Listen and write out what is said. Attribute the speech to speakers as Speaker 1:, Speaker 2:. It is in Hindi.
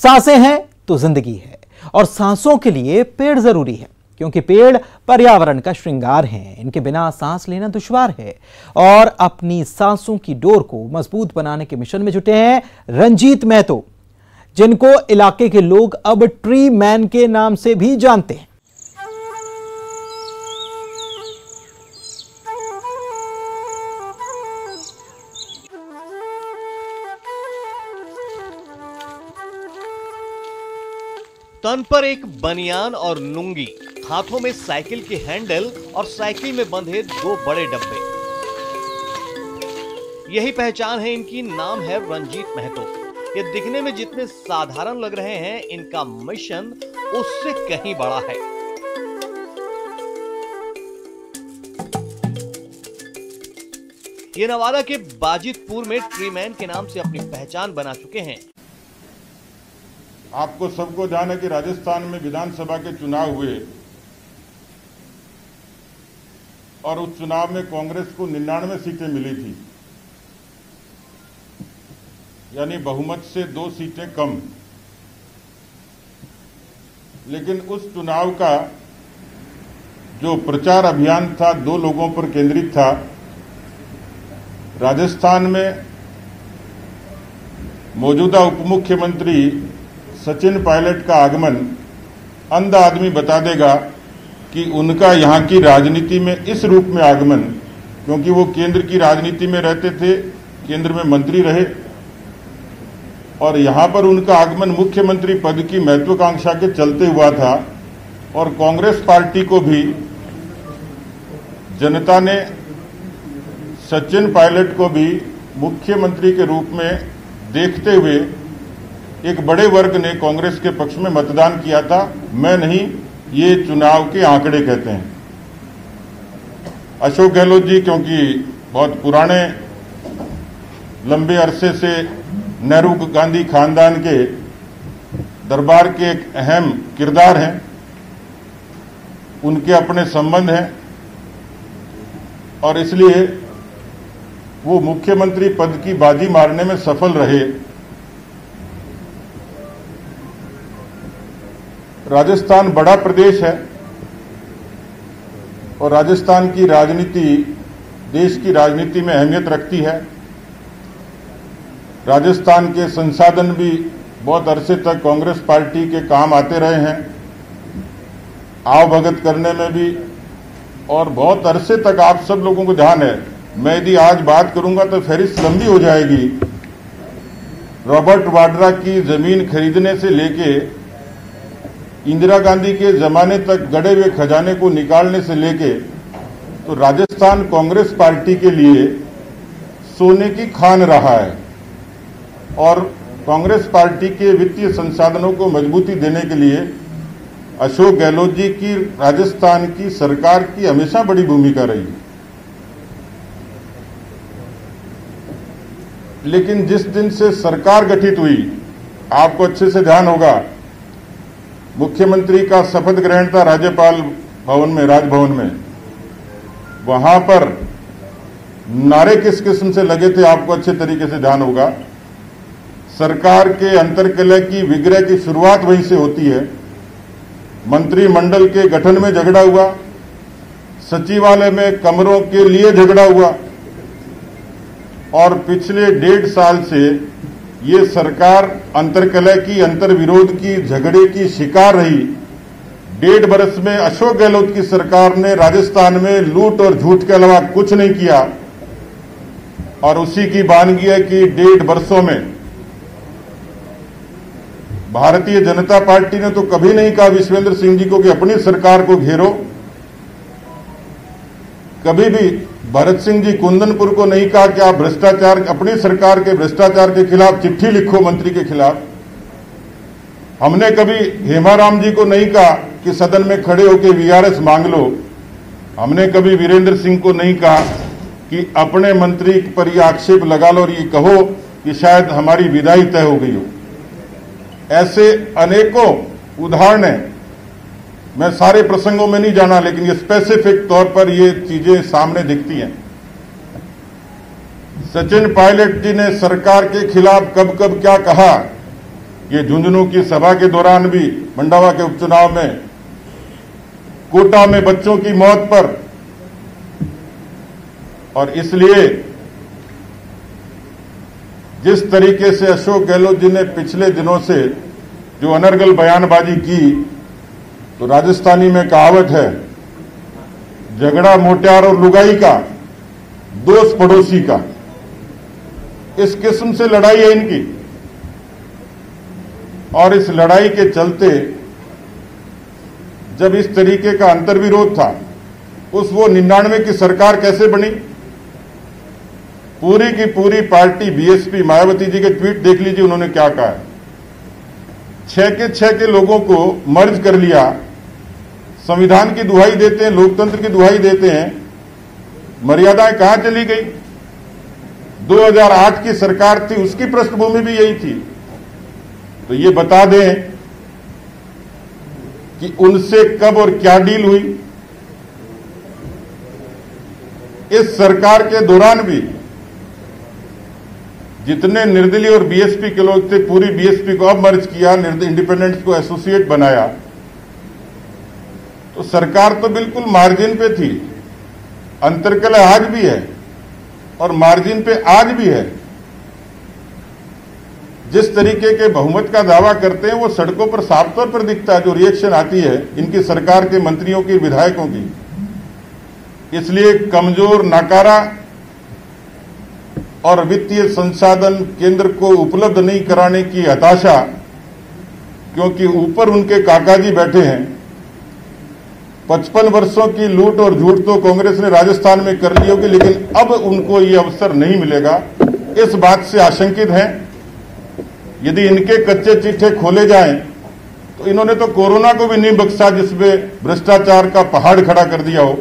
Speaker 1: सांसें हैं तो जिंदगी है और सांसों के लिए पेड़ जरूरी है, क्योंकि पेड़ पर्यावरण का श्रृंगार हैं। इनके बिना सांस लेना दुश्वार है और अपनी सांसों की डोर को मजबूत बनाने के मिशन में जुटे हैं रंजीत महतो, जिनको इलाके के लोग अब ट्री मैन के नाम से भी जानते हैं।
Speaker 2: तन पर एक बनियान और लुंगी, हाथों में साइकिल के हैंडल और साइकिल में बंधे 2 बड़े डब्बे, यही पहचान है इनकी। नाम है रंजीत महतो। ये दिखने में जितने साधारण लग रहे हैं, इनका मिशन उससे कहीं बड़ा है। ये नवादा के बाजितपुर में ट्री मैन के नाम से अपनी पहचान बना चुके हैं।
Speaker 3: आपको सबको ध्यान है कि राजस्थान में विधानसभा के चुनाव हुए और उस चुनाव में कांग्रेस को 99 सीटें मिली थी, यानी बहुमत से 2 सीटें कम। लेकिन उस चुनाव का जो प्रचार अभियान था 2 लोगों पर केंद्रित था। राजस्थान में मौजूदा उप मुख्यमंत्री सचिन पायलट का आगमन अंधा आदमी बता देगा कि उनका यहां की राजनीति में इस रूप में आगमन, क्योंकि वो केंद्र की राजनीति में रहते थे, केंद्र में मंत्री रहे और यहां पर उनका आगमन मुख्यमंत्री पद की महत्वाकांक्षा के चलते हुआ था। और कांग्रेस पार्टी को भी जनता ने सचिन पायलट को भी मुख्यमंत्री के रूप में देखते हुए एक बड़े वर्ग ने कांग्रेस के पक्ष में मतदान किया था। मैं नहीं, ये चुनाव के आंकड़े कहते हैं। अशोक गहलोत जी क्योंकि बहुत पुराने लंबे अरसे से नेहरू गांधी खानदान के दरबार के एक अहम किरदार हैं, उनके अपने संबंध हैं और इसलिए वो मुख्यमंत्री पद की बाजी मारने में सफल रहे। राजस्थान बड़ा प्रदेश है और राजस्थान की राजनीति देश की राजनीति में अहमियत रखती है। राजस्थान के संसाधन भी बहुत अरसे तक कांग्रेस पार्टी के काम आते रहे हैं, आवभगत करने में भी, और बहुत अरसे तक आप सब लोगों को ध्यान है। मैं यदि आज बात करूंगा तो फहरिस्त लंबी हो जाएगी। रॉबर्ट वाड्रा की जमीन खरीदने से लेके इंदिरा गांधी के जमाने तक गड़े हुए खजाने को निकालने से लेके, तो राजस्थान कांग्रेस पार्टी के लिए सोने की खान रहा है और कांग्रेस पार्टी के वित्तीय संसाधनों को मजबूती देने के लिए अशोक गहलोत जी की राजस्थान की सरकार की हमेशा बड़ी भूमिका रही। लेकिन जिस दिन से सरकार गठित हुई, आपको अच्छे से ध्यान होगा, मुख्यमंत्री का शपथ ग्रहण था राज्यपाल भवन में, राजभवन में। वहां पर नारे किस किस्म से लगे थे, आपको अच्छे तरीके से ध्यान होगा। सरकार के अंतर्कलह की विग्रह की शुरुआत वहीं से होती है। मंत्रिमंडल के गठन में झगड़ा हुआ, सचिवालय में कमरों के लिए झगड़ा हुआ और पिछले 1.5 साल से ये सरकार अंतर्कलह की, अंतर्विरोध की, झगड़े की शिकार रही। 1.5 बरस में अशोक गहलोत की सरकार ने राजस्थान में लूट और झूठ के अलावा कुछ नहीं किया और उसी की वानगी है कि 1.5 बरसों में भारतीय जनता पार्टी ने तो कभी नहीं कहा विश्वेंद्र सिंह जी को कि अपनी सरकार को घेरो। कभी भी भरत सिंह जी कुंदनपुर को नहीं कहा कि आप भ्रष्टाचार, अपनी सरकार के भ्रष्टाचार के खिलाफ चिट्ठी लिखो मंत्री के खिलाफ। हमने कभी हेमाराम जी को नहीं कहा कि सदन में खड़े होकर वीआरएस मांग लो। हमने कभी वीरेंद्र सिंह को नहीं कहा कि अपने मंत्री पर यह आक्षेप लगा लो और ये कहो कि शायद हमारी विदाई तय हो गई हो। ऐसे अनेकों उदाहरण हैं। मैं सारे प्रसंगों में नहीं जाना, लेकिन ये स्पेसिफिक तौर पर ये चीजें सामने दिखती हैं। सचिन पायलट जी ने सरकार के खिलाफ कब कब क्या कहा, ये झुंझुनू की सभा के दौरान भी मंडावा के उपचुनाव में कोटा में बच्चों की मौत पर, और इसलिए जिस तरीके से अशोक गहलोत जी ने पिछले दिनों से जो अनर्गल बयानबाजी की, तो राजस्थानी में कहावत है, झगड़ा मोटियार और लुगाई का, दोस्त पड़ोसी का। इस किस्म से लड़ाई है इनकी, और इस लड़ाई के चलते जब इस तरीके का अंतर्विरोध था, उस वो 99 की सरकार कैसे बनी? पूरी की पूरी पार्टी बीएसपी, मायावती जी के ट्वीट देख लीजिए, उन्होंने क्या कहा है। 6 के लोगों को मर्ज कर लिया, संविधान की दुहाई देते हैं, लोकतंत्र की दुहाई देते हैं, मर्यादाएं कहां चली गई? 2008 की सरकार थी, उसकी पृष्ठभूमि भी यही थी। तो ये बता दें कि उनसे कब और क्या डील हुई। इस सरकार के दौरान भी जितने निर्दलीय और बीएसपी के लोग थे, पूरी बीएसपी को अब मर्ज किया, इंडिपेंडेंट्स को एसोसिएट बनाया। तो सरकार तो बिल्कुल मार्जिन पे थी, अंतर्कलह आज भी है और मार्जिन पे आज भी है। जिस तरीके के बहुमत का दावा करते हैं वो सड़कों पर साफ तौर पर दिखता है, जो रिएक्शन आती है इनकी सरकार के मंत्रियों की, विधायकों की। इसलिए कमजोर, नाकारा और वित्तीय संसाधन केंद्र को उपलब्ध नहीं कराने की हताशा, क्योंकि ऊपर उनके काकाजी बैठे हैं। 55 वर्षों की लूट और झूठ तो कांग्रेस ने राजस्थान में कर ली होगी, लेकिन अब उनको ये अवसर नहीं मिलेगा, इस बात से आशंकित हैं। यदि इनके कच्चे चिट्ठे खोले जाएं तो इन्होंने तो कोरोना को भी नहीं बख्शा, जिसमें भ्रष्टाचार का पहाड़ खड़ा कर दिया हो।